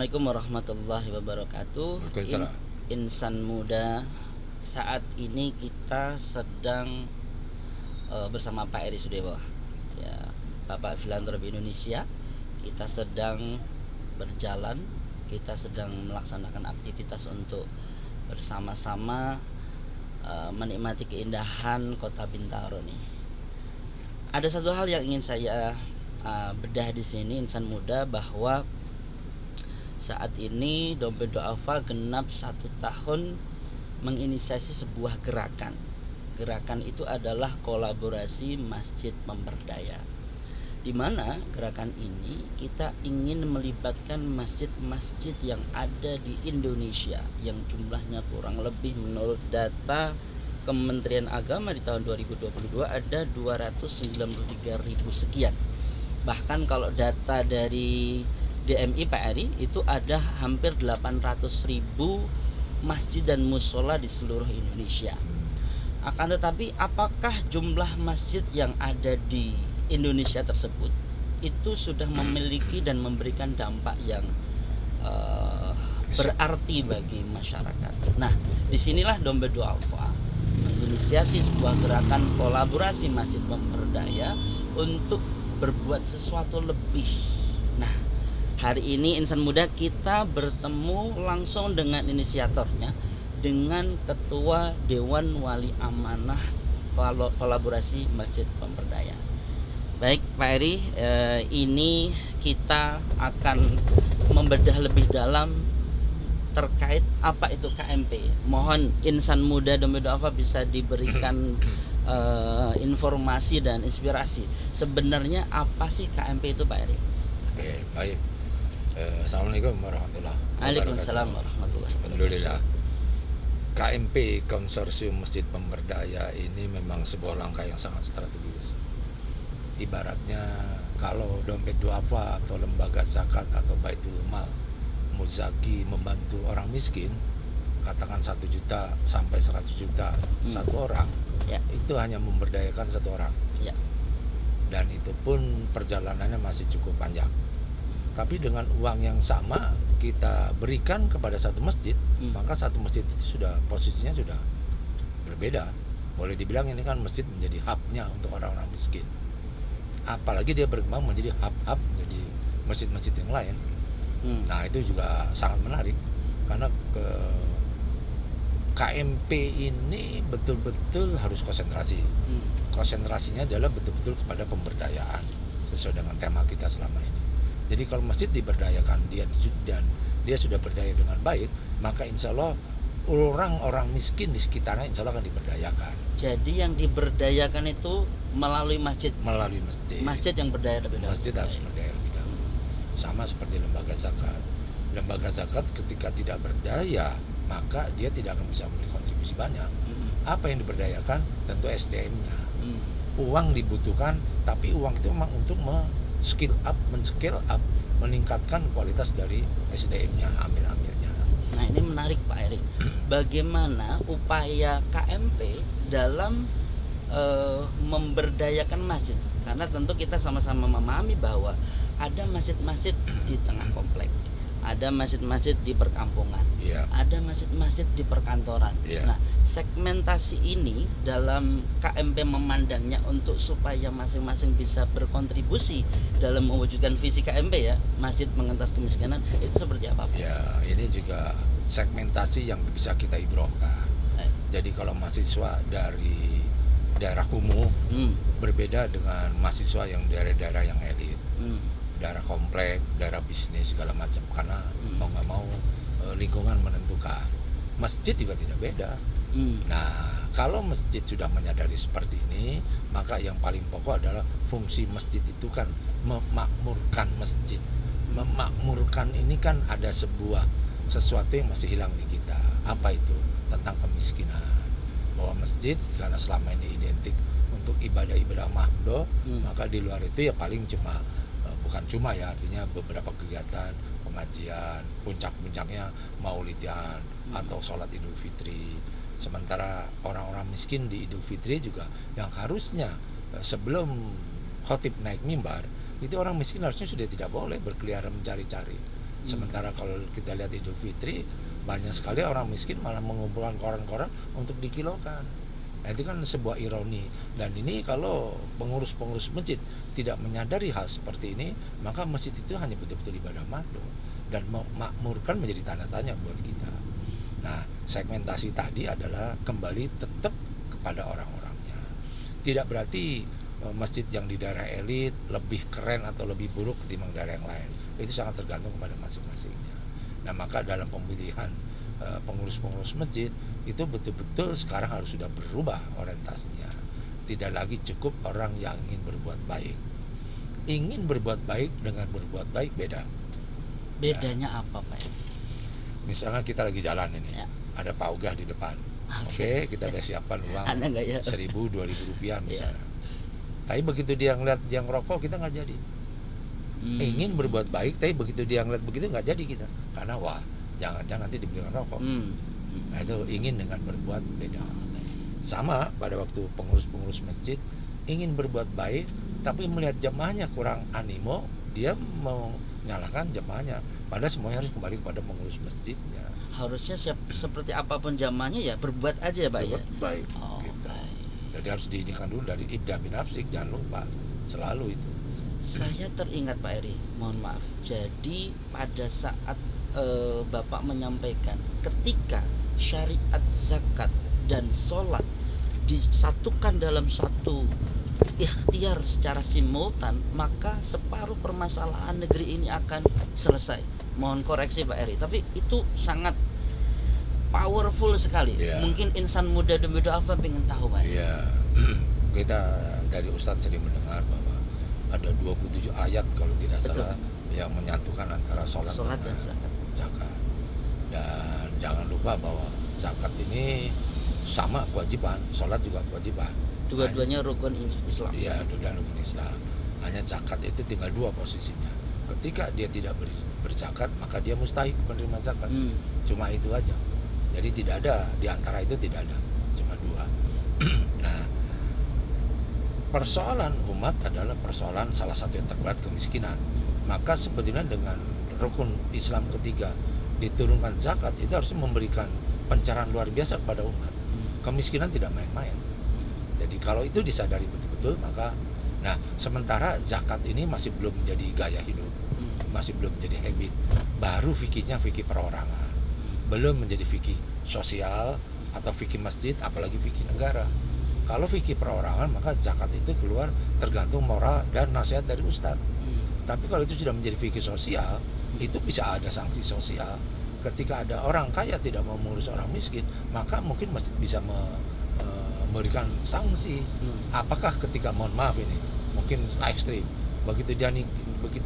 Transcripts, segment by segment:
Assalamualaikum warahmatullahi wabarakatuh. Waalaikumsalam. Insan muda, saat ini kita sedang bersama Pak Eri Sudewo, ya, Bapak Filantropi Indonesia. Kita sedang berjalan, kita sedang melaksanakan aktivitas untuk bersama-sama menikmati keindahan Kota Bintaro nih. Ada satu hal yang ingin saya bedah di sini, insan muda, bahwa saat ini Dompet Duafa genap 1 tahun menginisiasi sebuah gerakan. Gerakan itu adalah kolaborasi Masjid Pemberdaya, di mana gerakan ini kita ingin melibatkan masjid-masjid yang ada di Indonesia, yang jumlahnya kurang lebih menurut data Kementerian Agama di tahun 2022 ada 293.000 sekian. Bahkan kalau data dari DMI Pak Eri itu ada hampir 800.000 masjid dan musola di seluruh Indonesia. Akan tetapi apakah jumlah masjid yang ada di Indonesia tersebut itu sudah memiliki dan memberikan dampak yang berarti bagi masyarakat? Nah, disinilah Dompet Duafa menginisiasi sebuah gerakan kolaborasi Masjid Pemberdaya untuk berbuat sesuatu lebih. Nah, hari ini insan muda kita bertemu langsung dengan inisiatornya, dengan Ketua Dewan Wali Amanah kolaborasi Masjid Pemberdaya. Baik Pak Eri, ini kita akan membedah lebih dalam terkait apa itu KMP. Mohon insan muda Dompet Duafa bisa diberikan informasi dan inspirasi. Sebenarnya apa sih KMP itu Pak Eri? Oke, baik. Assalamualaikum warahmatullahi wabarakatuh. Waalaikumsalam warahmatullahi wabarakatuh. Alhamdulillah. KMP Konsorsium Masjid Pemberdaya ini memang sebuah langkah yang sangat strategis. Ibaratnya kalau Dompet Duafa atau lembaga zakat atau Baitul Mal Muzaki membantu orang miskin, katakan 1 juta sampai 100 juta satu orang, Ya. itu hanya memberdayakan 1 orang. Ya. Dan itu pun perjalanannya masih cukup panjang. Tapi dengan uang yang sama kita berikan kepada satu masjid, maka satu masjid itu sudah posisinya sudah berbeda. Boleh dibilang ini kan masjid menjadi hubnya untuk orang-orang miskin. Apalagi dia berkembang menjadi hub menjadi masjid-masjid yang lain. Nah, itu juga sangat menarik karena KMP ini betul-betul harus konsentrasi. Konsentrasinya adalah betul-betul kepada pemberdayaan sesuai dengan tema kita selama ini. Jadi kalau masjid diberdayakan dan dia sudah berdaya dengan baik, maka insya Allah orang-orang miskin di sekitarnya insya Allah akan diberdayakan. Jadi yang diberdayakan itu melalui masjid. Melalui masjid. Masjid yang berdaya lebih dahulu. Masjid harus berdaya lebih dahulu. Sama seperti lembaga zakat. Lembaga zakat ketika tidak berdaya, maka dia tidak akan bisa memberi kontribusi banyak. Apa yang diberdayakan? Tentu SDM-nya. Uang dibutuhkan, tapi uang itu memang untuk men-skill up, meningkatkan kualitas dari SDM-nya, amil-amilnya. Nah, ini menarik Pak Eri. Bagaimana upaya KMP dalam memberdayakan masjid? Karena tentu kita sama-sama memahami bahwa ada masjid-masjid di tengah komplek, ada masjid-masjid di perkampungan, ada masjid-masjid di perkantoran. Nah, segmentasi ini dalam KMP memandangnya untuk supaya masing-masing bisa berkontribusi dalam mewujudkan visi KMP, ya, masjid mengentas kemiskinan, itu seperti apa Pak? Ya, ini juga segmentasi yang bisa kita ibrohkan. Jadi kalau mahasiswa dari daerah kumuh berbeda dengan mahasiswa yang daerah-daerah yang elit, daerah komplek, daerah bisnis segala macam, karena mau nggak mau lingkungan menentukan. Masjid juga tidak beda. Nah, kalau masjid sudah menyadari seperti ini, maka yang paling pokok adalah fungsi masjid itu kan memakmurkan masjid. Memakmurkan ini kan ada sesuatu yang masih hilang di kita. Apa itu? Tentang kemiskinan. Bahwa masjid karena selama ini identik untuk ibadah-ibadah mahdoh, maka di luar itu ya paling bukan cuma ya, artinya beberapa kegiatan pengajian, puncak-puncaknya maulidan atau sholat Idul Fitri. Sementara orang-orang miskin di Idul Fitri juga yang harusnya sebelum khotib naik mimbar, itu orang miskin harusnya sudah tidak boleh berkeliaran mencari-cari. Sementara kalau kita lihat Idul Fitri, banyak sekali orang miskin malah mengumpulkan koran-koran untuk dikilokan. Nah, itu kan sebuah ironi. Dan ini kalau pengurus-pengurus masjid tidak menyadari hal seperti ini, maka masjid itu hanya betul-betul ibadah makhluk dan memakmurkan menjadi tanda tanya buat kita. Nah, segmentasi tadi adalah kembali tetap kepada orang-orangnya. Tidak berarti masjid yang di daerah elit lebih keren atau lebih buruk ketimbang daerah yang lain. Itu sangat tergantung kepada masing-masingnya. Nah, maka dalam pemilihan pengurus-pengurus masjid itu betul-betul sekarang harus sudah berubah orientasinya. Tidak lagi cukup orang yang ingin berbuat baik. Ingin berbuat baik dengan berbuat baik beda. Bedanya apa, Pak? Misalnya kita lagi jalan ini, ada paugah di depan. Oke, kita udah siapkan uang 1.000, 2.000 rupiah misalnya. Tapi begitu dia ngeliat dia ngerokok, kita nggak jadi. Ingin berbuat baik, tapi begitu dia ngeliat begitu nggak jadi kita. Karena wah, jangan-jangan nanti dibelikan rokok. Nah, itu ingin dengan berbuat beda. Sama pada waktu pengurus-pengurus masjid ingin berbuat baik, tapi melihat jemaahnya kurang animo, dia mau nyalakan jemaahnya. Padahal semuanya harus kembali kepada pengurus masjidnya. Harusnya seperti apapun jamaahnya ya berbuat aja, Pak, ya. Baik. Gitu. Baik. Jadi harus diizinkan dulu dari ibda bin nafsik, jangan lupa selalu itu. Saya teringat, Pak Eri, mohon maaf. Jadi pada saat Bapak menyampaikan ketika syariat zakat dan sholat disatukan dalam satu ikhtiar secara simultan, maka separuh permasalahan negeri ini akan selesai. Mohon koreksi Pak Eri, tapi itu sangat powerful sekali. Mungkin insan muda demi doa pengen tahu, Pak. Iya. Kita dari Ustadz sering mendengar bahwa ada 27 ayat kalau tidak salah yang menyatukan antara sholat dan zakat. Dan jangan lupa bahwa zakat ini sama kewajiban, sholat juga kewajiban. Dua-duanya rukun Islam. Iya, dua-duanya rukun Islam. Hanya zakat itu tinggal dua posisinya. Ketika dia tidak berzakat, maka dia mustahik menerima zakat. Cuma itu aja. Jadi tidak ada, di antara itu tidak ada. Cuma dua. Nah, persoalan umat adalah persoalan salah satu yang terberat kemiskinan. Maka sebetulnya dengan rukun Islam ketiga diturunkan zakat, itu harus memberikan pencerahan luar biasa kepada umat. Kemiskinan tidak main-main. Jadi kalau itu disadari betul-betul, maka nah sementara zakat ini masih belum menjadi gaya hidup, masih belum menjadi habit. Baru fikihnya fikih perorangan, belum menjadi fikih sosial atau fikih masjid, apalagi fikih negara. Kalau fikih perorangan, maka zakat itu keluar tergantung moral dan nasihat dari ustadz. Tapi kalau itu sudah menjadi fikih sosial, itu bisa ada sanksi sosial. Ketika ada orang kaya tidak mau mengurus orang miskin, maka mungkin masjid bisa memberikan sanksi. Apakah ketika, mohon maaf ini mungkin ekstrim, begitu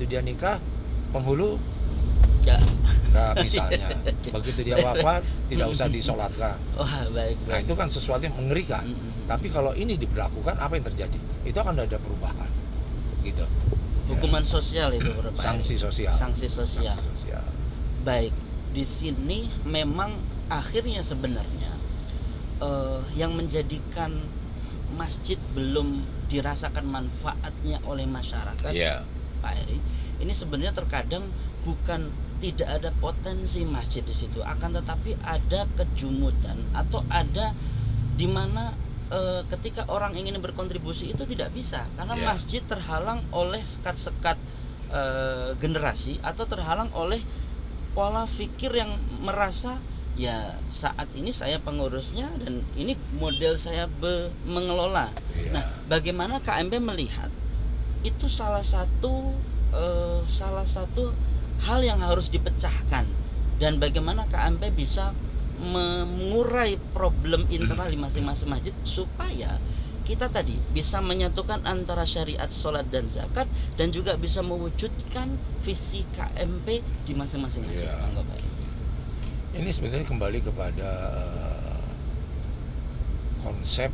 dia nikah penghulu nggak, misalnya begitu dia wafat tidak usah disolatkan. Baik. Nah, itu kan sesuatu yang mengerikan. Tapi kalau ini diberlakukan, apa yang terjadi? Itu akan ada perubahan gitu. Hukuman sosial itu, Pak. Sanksi sosial. Baik, di sini memang akhirnya sebenarnya yang menjadikan masjid belum dirasakan manfaatnya oleh masyarakat, Pak Eri, ini sebenarnya terkadang bukan tidak ada potensi masjid di situ, akan tetapi ada kejumutan atau ada di mana ketika orang ingin berkontribusi itu tidak bisa karena masjid terhalang oleh sekat-sekat generasi atau terhalang oleh pola pikir yang merasa ya saat ini saya pengurusnya dan ini model saya mengelola. Nah, bagaimana KMP melihat itu salah satu hal yang harus dipecahkan dan bagaimana KMP bisa mengurai problem internal di masing-masing masjid supaya kita tadi bisa menyatukan antara syariat sholat dan zakat dan juga bisa mewujudkan visi KMP di masing-masing masjid. Ini sebenarnya kembali kepada konsep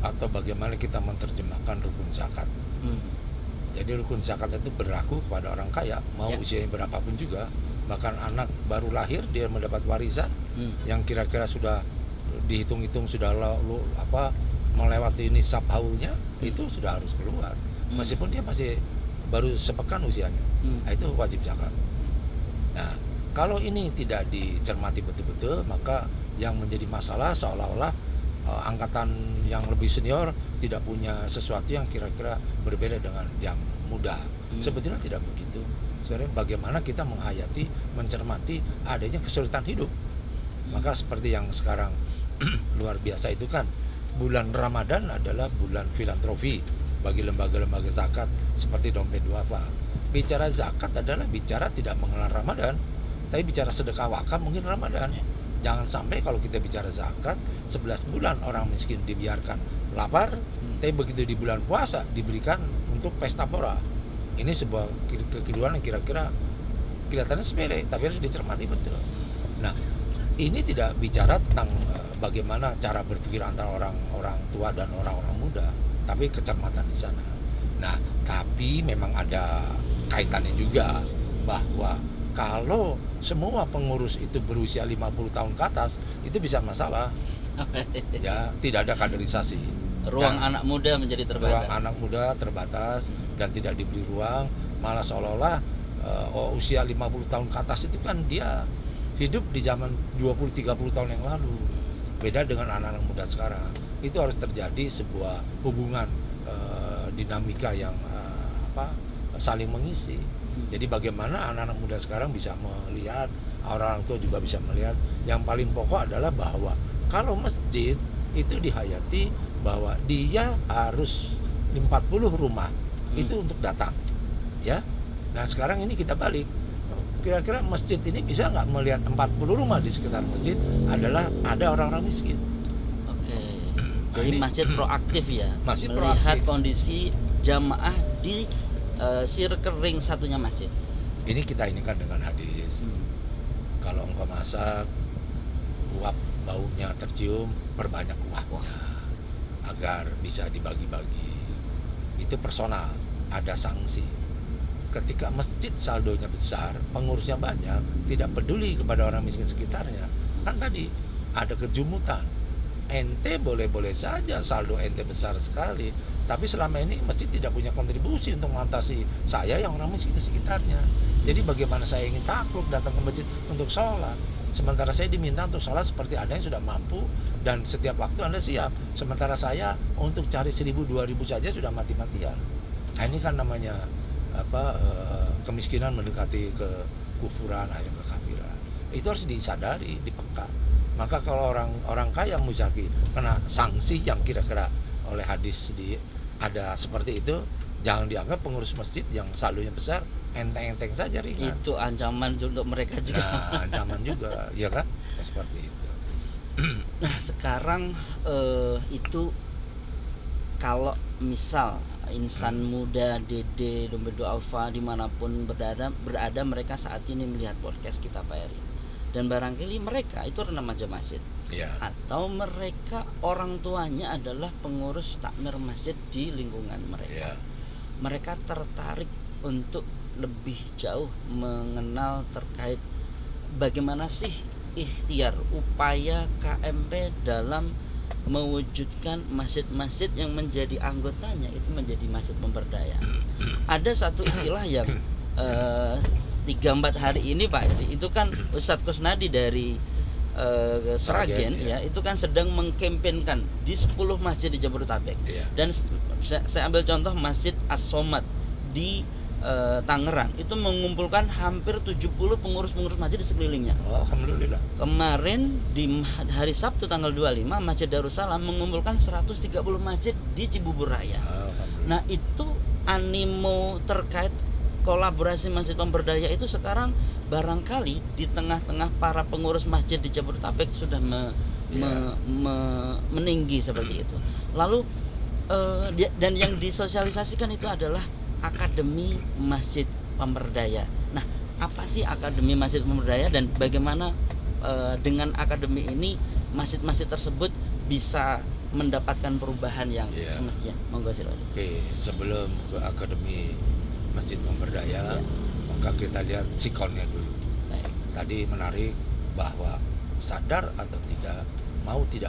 atau bagaimana kita menerjemahkan rukun zakat. Jadi rukun zakat itu berlaku kepada orang kaya, mau usianya berapapun juga. Bahkan anak baru lahir dia mendapat warisan yang kira-kira sudah dihitung-hitung sudah melewati nisab haulnya, itu sudah harus keluar. Meskipun dia masih baru sepekan usianya. Nah, itu wajib zakat. Nah, Kalau ini tidak dicermati betul-betul, maka yang menjadi masalah seolah-olah angkatan yang lebih senior tidak punya sesuatu yang kira-kira berbeda dengan yang muda. Sebetulnya tidak begitu. Sebenarnya bagaimana kita menghayati, mencermati adanya kesulitan hidup. Maka seperti yang sekarang luar biasa itu kan, bulan Ramadan adalah bulan filantropi bagi lembaga-lembaga zakat seperti Dompet Duafa. Bicara zakat adalah bicara tidak mengenal Ramadan, tapi bicara sedekah wakaf mungkin Ramadan. Jangan sampai kalau kita bicara zakat 11 bulan orang miskin dibiarkan lapar, tapi begitu di bulan puasa diberikan untuk pesta pora. Ini sebuah kekeliruan yang kira-kira kelihatannya sepele, tapi harus dicermati betul. Nah, ini tidak bicara tentang bagaimana cara berpikir antara orang-orang tua dan orang-orang muda, tapi kecermatan di sana. Nah, tapi memang ada kaitannya juga bahwa kalau semua pengurus itu berusia 50 tahun ke atas, itu bisa masalah. Ya, tidak ada kaderisasi. Ruang anak muda menjadi terbatas. Ruang anak muda terbatas dan tidak diberi ruang, malah seolah-olah usia 50 tahun ke atas itu kan dia hidup di zaman 20-30 tahun yang lalu. Beda dengan anak-anak muda sekarang. Itu harus terjadi sebuah hubungan dinamika yang saling mengisi. Jadi bagaimana anak-anak muda sekarang bisa melihat, orang tua juga bisa melihat. Yang paling pokok adalah bahwa kalau masjid itu dihayati bahwa dia harus 40 rumah itu untuk datang, ya. Nah sekarang ini kita balik. Kira-kira masjid ini bisa nggak melihat 40 rumah di sekitar masjid adalah ada orang-orang miskin. Oke. Jadi masjid proaktif ya. Masjid melihat proaktif. Kondisi jamaah di circle ring satunya masjid. Ini kita inikan dengan hadis. Kalau engkau masak, uap baunya tercium, perbanyak uapnya agar bisa dibagi-bagi. Itu personal, ada sanksi. Ketika masjid saldonya besar, pengurusnya banyak, tidak peduli kepada orang miskin sekitarnya, kan tadi ada kejumutan. Ente boleh-boleh saja saldo ente besar sekali, tapi selama ini masjid tidak punya kontribusi untuk mengatasi saya yang orang miskin di sekitarnya. Jadi bagaimana saya ingin takluk datang ke masjid untuk sholat, sementara saya diminta untuk sholat seperti Anda yang sudah mampu dan setiap waktu Anda siap, sementara saya untuk cari 1.000-2.000 saja sudah mati-matian. Nah ini kan namanya kemiskinan mendekati kekufuran, akhirnya kekafiran. Itu harus disadari, dipeka. Maka kalau orang kaya muzaki kena sanksi yang kira-kira oleh hadis ada seperti itu, jangan dianggap pengurus masjid yang saldonya besar enteng-enteng saja ringan. Itu ancaman untuk mereka juga. Nah, ancaman juga, ya kan? Seperti itu. Nah sekarang itu kalau misal insan muda, Dede, Dompet Duafa dimanapun berada mereka saat ini melihat podcast kita Pak Eri, dan barangkali mereka itu remaja masjid, ya. Atau mereka orang tuanya adalah pengurus takmir masjid di lingkungan mereka, Ya. Mereka tertarik untuk lebih jauh mengenal terkait bagaimana sih ikhtiar upaya KMP dalam mewujudkan masjid-masjid yang menjadi anggotanya itu menjadi masjid pemberdayaan. Ada satu istilah yang 3-4 hari ini Pak, itu kan Ustadz Kusnadi dari Sragen ya, itu kan sedang mengkampanyekan di 10 masjid di Jabodetabek. Ya. Dan saya ambil contoh Masjid As-Somad di Tangerang, itu mengumpulkan hampir 70 pengurus-pengurus masjid di sekelilingnya. Oh, alhamdulillah. Kemarin di hari Sabtu tanggal 25 Masjid Darussalam mengumpulkan 130 masjid di Cibubur Raya. Nah itu animo terkait kolaborasi masjid pemberdaya itu sekarang barangkali di tengah-tengah para pengurus masjid di Jabodetabek sudah meninggi seperti itu. Lalu dan yang disosialisasikan itu adalah Akademi Masjid Pemberdaya. Nah, apa sih Akademi Masjid Pemberdaya dan bagaimana dengan akademi ini masjid-masjid tersebut bisa mendapatkan perubahan yang semestinya? Monggo silakan. Oke, sebelum ke Akademi Masjid Pemberdaya, maka kita lihat sikonnya dulu. Baik. Tadi menarik bahwa sadar atau tidak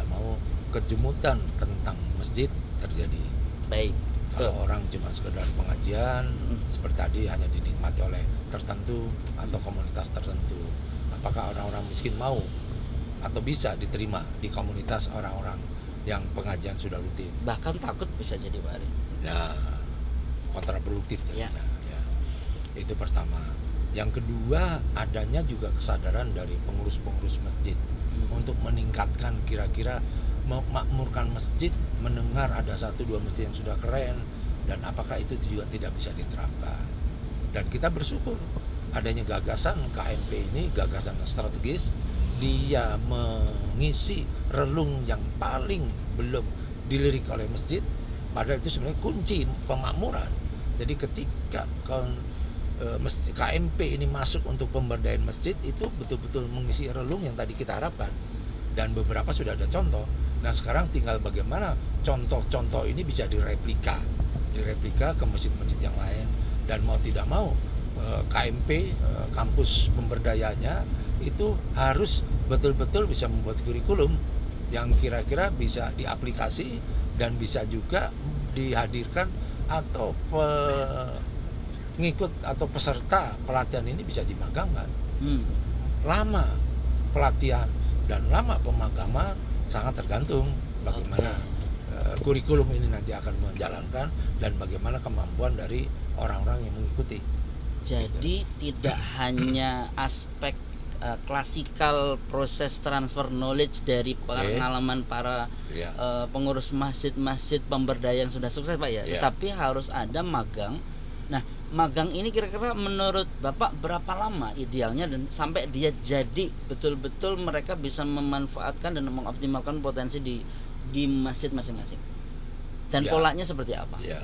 mau kejumutan tentang masjid terjadi. Baik. Kalau orang cuma sekedar pengajian seperti tadi hanya dinikmati oleh tertentu atau komunitas tertentu. apakah orang-orang miskin mau atau bisa diterima di komunitas orang-orang yang pengajian sudah rutin. Bahkan takut bisa jadi Pak Ari. Nah, kontraproduktif Ya. ya. Itu pertama. Yang kedua, adanya juga kesadaran dari pengurus-pengurus masjid untuk meningkatkan, kira-kira memakmurkan masjid, mendengar ada 1-2 masjid yang sudah keren, dan apakah itu juga tidak bisa diterapkan. Dan kita bersyukur adanya gagasan KMP ini, gagasan strategis, dia mengisi relung yang paling belum dilirik oleh masjid, padahal itu sebenarnya kunci pemakmuran. Jadi ketika KMP ini masuk untuk pemberdayaan masjid, itu betul-betul mengisi relung yang tadi kita harapkan, dan beberapa sudah ada contoh. Nah sekarang tinggal bagaimana contoh-contoh ini bisa direplika ke masjid-masjid yang lain, dan mau tidak mau KMP, kampus pemberdayanya itu harus betul-betul bisa membuat kurikulum yang kira-kira bisa diaplikasi dan bisa juga dihadirkan, atau pengikut atau peserta pelatihan ini bisa dimagangkan. Lama pelatihan dan lama pemagaman sangat tergantung bagaimana kurikulum ini nanti akan menjalankan dan bagaimana kemampuan dari orang-orang yang mengikuti. Jadi tidak hanya aspek klasikal proses transfer knowledge dari pengalaman para pengurus masjid-masjid pemberdayaan sudah sukses Pak ya, tapi harus ada magang. Nah, magang ini kira-kira menurut Bapak berapa lama idealnya dan sampai dia jadi betul-betul mereka bisa memanfaatkan dan mengoptimalkan potensi di masjid masing-masing? Dan polanya seperti apa? Ya.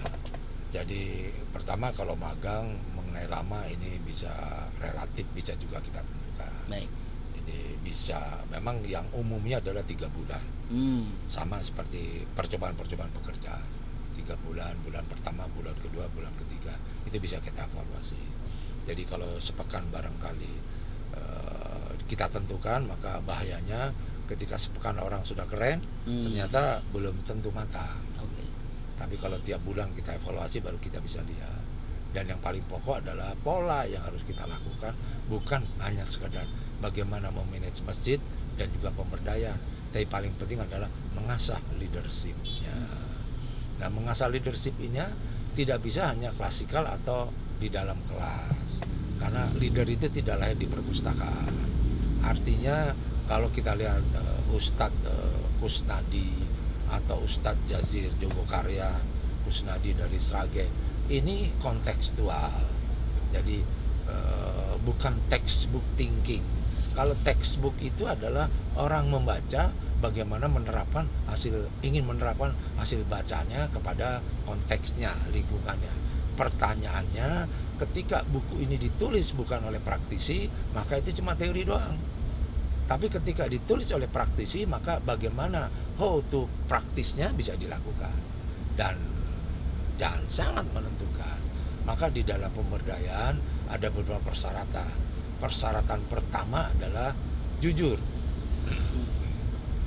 Jadi pertama kalau magang mengenai lama ini bisa relatif, bisa juga kita tentukan. Baik. Jadi bisa, memang yang umumnya adalah 3 bulan. Sama seperti percobaan-percobaan pekerjaan. 3 bulan, bulan pertama, bulan kedua, bulan ketiga, itu bisa kita evaluasi. Jadi kalau sepekan barangkali kita tentukan, maka bahayanya ketika sepekan orang sudah keren, ternyata belum tentu matang. Tapi kalau tiap bulan kita evaluasi baru kita bisa lihat. Dan yang paling pokok adalah pola yang harus kita lakukan, bukan hanya sekadar bagaimana memanage masjid dan juga pemberdayaan, tapi paling penting adalah mengasah leadership-nya. Nah, mengasah leadership-nya tidak bisa hanya klasikal atau di dalam kelas, karena leader itu tidak lahir di perpustakaan. Artinya kalau kita lihat Ustadz Kusnadi atau Ustadz Jazir Jogokarya Kusnadi dari Sragen, ini kontekstual. Jadi bukan textbook thinking. Kalau textbook itu adalah orang membaca bagaimana ingin menerapkan hasil bacanya kepada konteksnya, lingkungannya. Pertanyaannya, ketika buku ini ditulis bukan oleh praktisi, maka itu cuma teori doang. Tapi ketika ditulis oleh praktisi, maka bagaimana how to praktisnya bisa dilakukan. Dan sangat menentukan. Maka di dalam pemberdayaan ada beberapa persyaratan. Persyaratan pertama adalah jujur.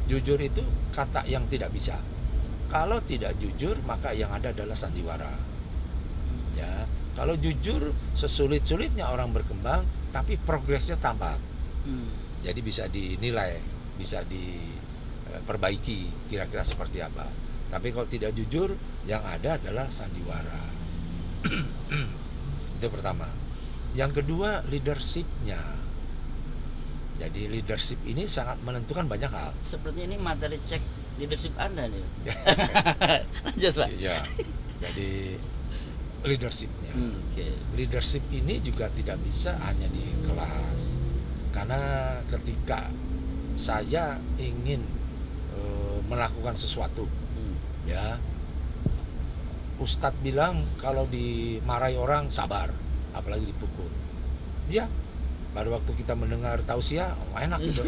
Jujur itu kata yang tidak bisa. Kalau tidak jujur, maka yang ada adalah sandiwara. Ya, kalau jujur sesulit-sulitnya orang berkembang, tapi progresnya tampak. Jadi bisa dinilai, bisa diperbaiki kira-kira seperti apa. Tapi kalau tidak jujur, yang ada adalah sandiwara. Itu pertama. Yang kedua, leadership-nya. Jadi leadership ini sangat menentukan banyak hal. Seperti ini materi cek leadership Anda nih. Lanjut Pak. Iya. Jadi leadership-nya. Leadership ini juga tidak bisa hanya di kelas. Karena ketika saya ingin melakukan sesuatu, ya, Ustadz bilang kalau dimarahi orang sabar, apalagi dipukul. Ya, pada waktu kita mendengar tausiah, enak gitu.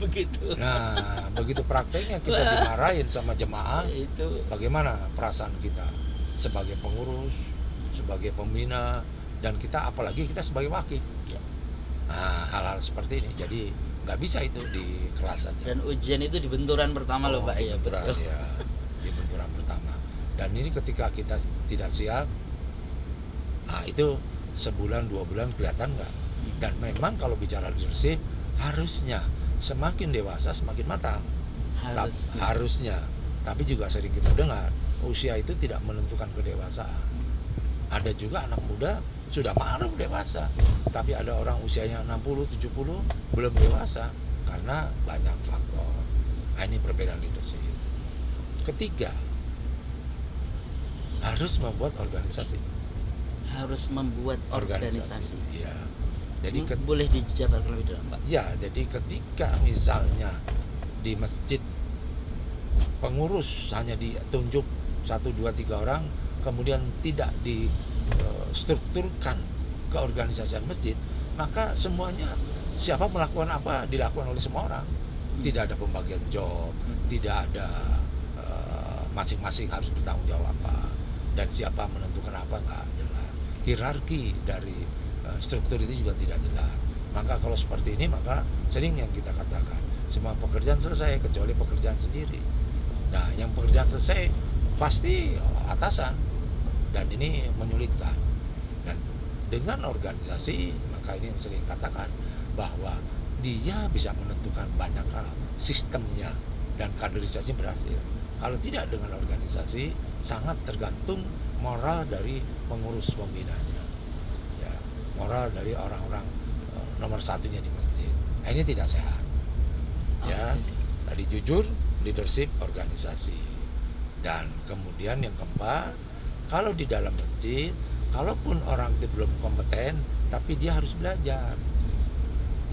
Begitu. Nah, begitu prakteknya kita dimarahin sama jemaah, itu bagaimana perasaan kita sebagai pengurus, sebagai pembina, dan kita apalagi kita sebagai wakil. Nah, hal-hal seperti ini, jadi nggak bisa itu di kelas saja. Dan ujian itu di benturan pertama loh Pak. Di benturan, ya, di benturan pertama. Dan ini ketika kita tidak siap, nah itu sebulan 2 bulan kelihatan nggak. Dan memang kalau bicara leadership, harusnya semakin dewasa semakin matang. Harusnya. Tapi juga sering kita dengar usia itu tidak menentukan kedewasaan. Ada juga anak muda sudah ma'ruf dewasa, tapi ada orang usianya 60, 70 belum dewasa karena banyak faktor. Nah, ini perbedaan leadership. Ketiga, harus membuat organisasi. Ya. Jadi boleh dijabarkan lebih dalam, Pak? Ya, jadi ketika misalnya di masjid pengurus hanya ditunjuk 1, 2, 3 orang, kemudian tidak distrukturkan keorganisasian masjid, maka semuanya siapa melakukan apa dilakukan oleh semua orang. Tidak ada pembagian job, tidak ada masing-masing harus bertanggung jawab apa, dan siapa menentukan apa nggak jelas. Hierarki dari struktur itu juga tidak jelas. Maka kalau seperti ini, maka sering yang kita katakan semua pekerjaan selesai kecuali pekerjaan sendiri. Nah, yang pekerjaan selesai pasti atasan, dan ini menyulitkan. Dan dengan organisasi, maka ini yang sering katakan bahwa dia bisa menentukan banyak hal, sistemnya dan kaderisasi berhasil. Kalau tidak dengan organisasi, sangat tergantung moral dari pengurus pembinanya, ya, moral dari orang-orang nomor satunya di masjid. Nah, ini tidak sehat. Ya, tadi jujur, leadership, organisasi. Dan kemudian yang keempat, kalau di dalam masjid, kalaupun orang itu belum kompeten, tapi dia harus belajar.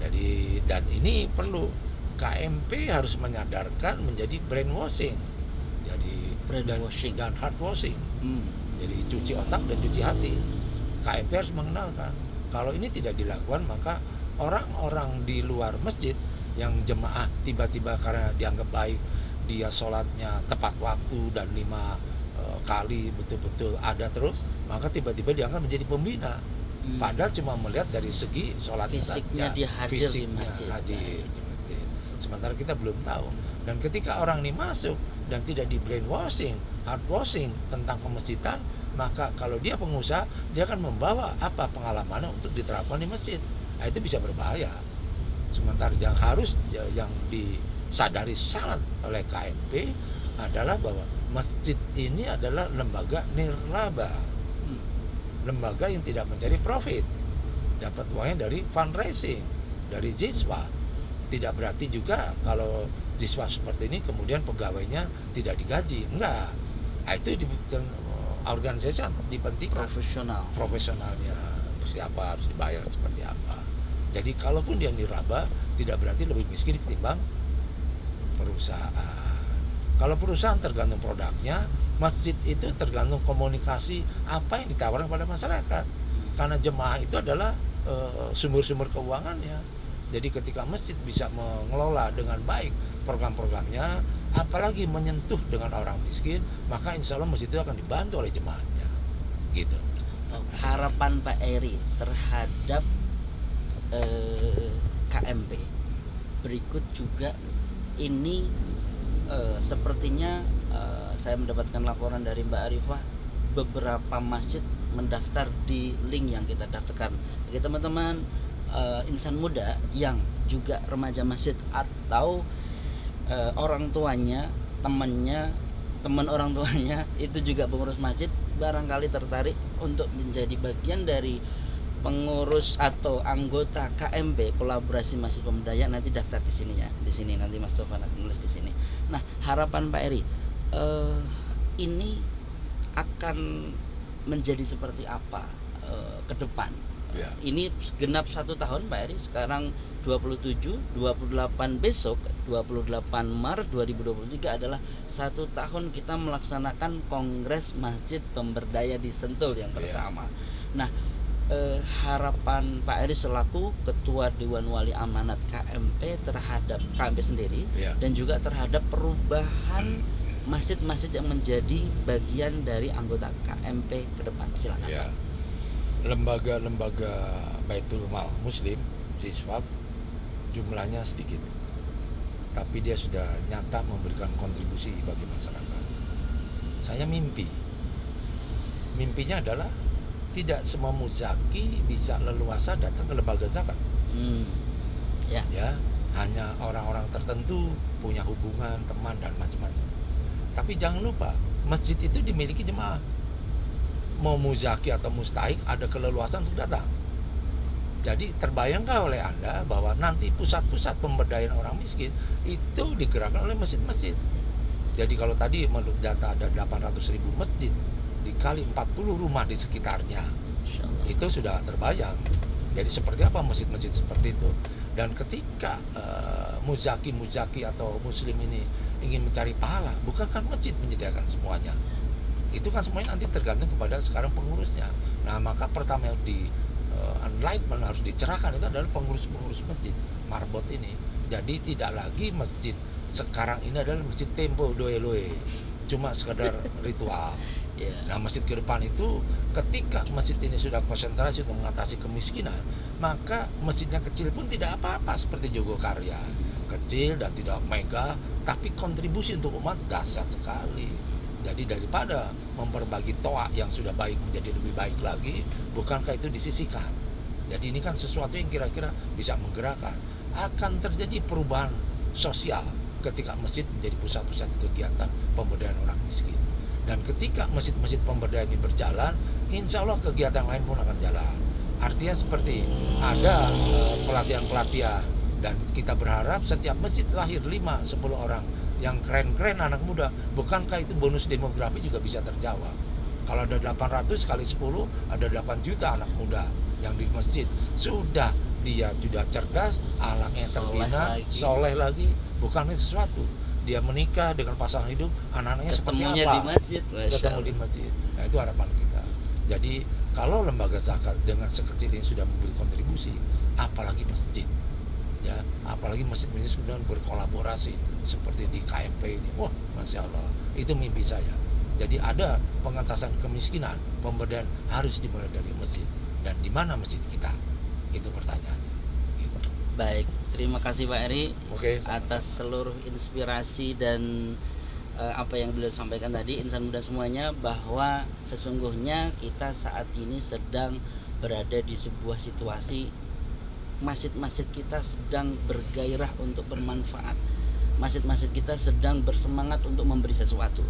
Jadi, dan ini perlu KMP harus menyadarkan menjadi brainwashing. Jadi brainwashing dan hardwashing. Jadi cuci otak dan cuci hati. KMP harus mengenalkan. Kalau ini tidak dilakukan, maka orang-orang di luar masjid yang jemaah tiba-tiba karena dianggap baik, dia sholatnya tepat waktu dan 5 kali betul-betul ada terus, maka tiba-tiba dianggap menjadi pembina. Padahal cuma melihat dari segi sholatnya fisiknya saja, dia hadir di masjid. Sementara kita belum tahu. Dan ketika orang ini masuk dan tidak di brainwashing, hardwashing tentang kemasjidan, maka kalau dia pengusaha, dia akan membawa apa pengalamannya untuk diterapkan di masjid. Nah, itu bisa berbahaya. Sementara yang disadari sangat oleh KMP adalah bahwa masjid ini adalah lembaga nirlaba, lembaga yang tidak mencari profit, dapat uangnya dari fundraising, dari jiswa. Tidak berarti juga kalau jiswa seperti ini kemudian pegawainya tidak digaji, enggak. Nah, itu organisasi dipentingkan profesionalnya siapa harus dibayar seperti apa. Jadi kalaupun dia nirlaba, tidak berarti lebih miskin ketimbang perusahaan. Kalau perusahaan tergantung produknya, masjid itu tergantung komunikasi apa yang ditawarkan pada masyarakat. Karena jemaah itu adalah sumber-sumber keuangannya. Jadi ketika masjid bisa mengelola dengan baik program-programnya, apalagi menyentuh dengan orang miskin, maka insya Allah masjid itu akan dibantu oleh jemaahnya. Gitu. Harapan Pak Eri terhadap KMP berikut juga ini, sepertinya saya mendapatkan laporan dari Mbak Arifah, beberapa masjid mendaftar di link yang kita daftarkan. Bagi teman-teman insan muda yang juga remaja masjid atau orang tuanya, teman orang tuanya itu juga pengurus masjid, barangkali tertarik untuk menjadi bagian dari pengurus atau anggota KMP kolaborasi masjid pemberdayaan, nanti daftar di sini ya. Di sini nanti Mas Tovan akan nulis di sini. Nah, harapan Pak Eri ini akan menjadi seperti apa ke depan? Ya. Ini genap 1 tahun Pak Eri, sekarang 27, 28 besok 28 Maret 2023 adalah 1 tahun kita melaksanakan Kongres Masjid Pemberdaya di Sentul yang pertama. Nah, harapan Pak Eri selaku Ketua Dewan Wali Amanat KMP terhadap KMP sendiri dan juga terhadap perubahan masjid-masjid yang menjadi bagian dari anggota KMP ke depan. Silakan. Ya. Lembaga-lembaga Baitul Mal Muslim, Jiswaf, jumlahnya sedikit, tapi dia sudah nyata memberikan kontribusi bagi masyarakat. Saya mimpinya adalah tidak semua muzaki bisa leluasa datang ke lembaga zakat. ya hanya orang-orang tertentu punya hubungan teman dan macam-macam. Tapi jangan lupa masjid itu dimiliki jemaah. Mau muzaki atau mustahik ada keleluasan sudah datang. Jadi terbayangkah oleh Anda bahwa nanti pusat-pusat pemberdayaan orang miskin itu digerakkan oleh masjid-masjid. Jadi kalau tadi menurut data ada 800.000 masjid dikali 40 rumah di sekitarnya, itu sudah terbayang. Jadi seperti apa masjid-masjid seperti itu. Dan ketika muzaki atau muslim ini ingin mencari pahala, bukankah masjid menyediakan semuanya? Itu kan semuanya nanti tergantung kepada sekarang pengurusnya. Nah maka pertama yang di enlightenment harus dicerahkan itu adalah pengurus-pengurus masjid marbot ini. Jadi tidak lagi masjid sekarang ini adalah masjid tempo doe-loe, cuma sekedar ritual. Nah masjid ke depan itu ketika masjid ini sudah konsentrasi untuk mengatasi kemiskinan, maka masjidnya kecil pun tidak apa-apa seperti Jogokarya, kecil dan tidak mega, tapi kontribusi untuk umat dahsyat sekali. Jadi daripada memperbagi toa yang sudah baik menjadi lebih baik lagi, bukankah itu disisihkan? Jadi ini kan sesuatu yang kira-kira bisa menggerakkan. Akan terjadi perubahan sosial ketika masjid menjadi pusat-pusat kegiatan pemberdayaan orang miskin. Dan ketika masjid-masjid pemberdayaan ini berjalan, insya Allah kegiatan lain pun akan jalan. Artinya seperti ada pelatihan-pelatihan, dan kita berharap setiap masjid lahir 5-10 orang yang keren-keren anak muda. Bukankah itu bonus demografi juga bisa terjawab? Kalau ada 800 kali 10 ada 8 juta anak muda yang di masjid. Sudah dia sudah cerdas, anaknya terbina, soleh lagi. Bukan sesuatu. Dia menikah dengan pasangan hidup, anak-anaknya seperti apa? Di masjid. Ketemu di masjid. Nah itu harapan kita. Jadi kalau lembaga zakat dengan sekecil ini sudah memberi kontribusi, apalagi masjid. Ya, apalagi masjid-masjid sudah berkolaborasi seperti di KMP ini. Wah, Masya Allah, itu mimpi saya. Jadi ada pengentasan kemiskinan, pemberdayaan harus dimulai dari masjid. Dan di mana masjid kita? Itu pertanyaannya. Gitu. Baik, terima kasih Pak Eri sama-sama. atas seluruh inspirasi dan apa yang beliau sampaikan tadi, insan muda semuanya, bahwa sesungguhnya kita saat ini sedang berada di sebuah situasi masjid-masjid kita sedang bergairah untuk bermanfaat. Masjid-masjid kita sedang bersemangat untuk memberi sesuatu.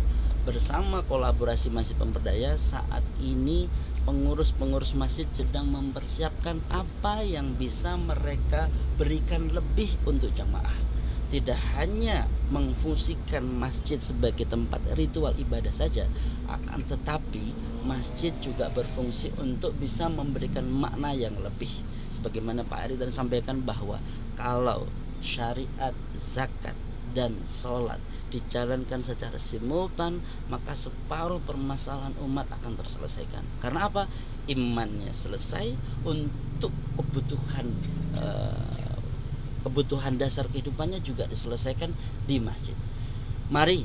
Bersama kolaborasi masjid pemberdaya, saat ini pengurus-pengurus masjid sedang mempersiapkan apa yang bisa mereka berikan lebih untuk jamaah. Tidak hanya memfungsikan masjid sebagai tempat ritual ibadah saja, akan tetapi masjid juga berfungsi untuk bisa memberikan makna yang lebih. Sebagaimana Pak Ari tadi sampaikan bahwa kalau syariat, zakat, dan sholat dijalankan secara simultan, maka separuh permasalahan umat akan terselesaikan. Karena apa? Imannya selesai, untuk kebutuhan dasar kehidupannya juga diselesaikan di masjid. Mari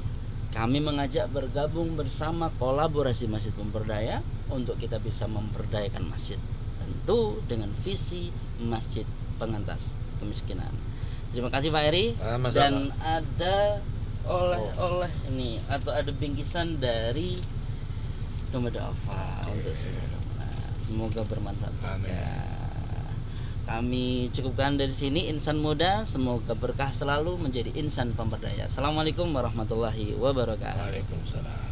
kami mengajak bergabung bersama kolaborasi Masjid Pemberdaya untuk kita bisa memberdayakan masjid, tentu dengan visi masjid pengentas kemiskinan. Terima kasih Pak Eri. Dan ada oleh ini atau ada bingkisan dari Dompet Duafa untuk seluruh. Semoga bermanfaat. Ya. Kami cukupkan dari sini, insan muda, semoga berkah selalu menjadi insan pemberdaya. Assalamualaikum warahmatullahi wabarakatuh. Waalaikumsalam.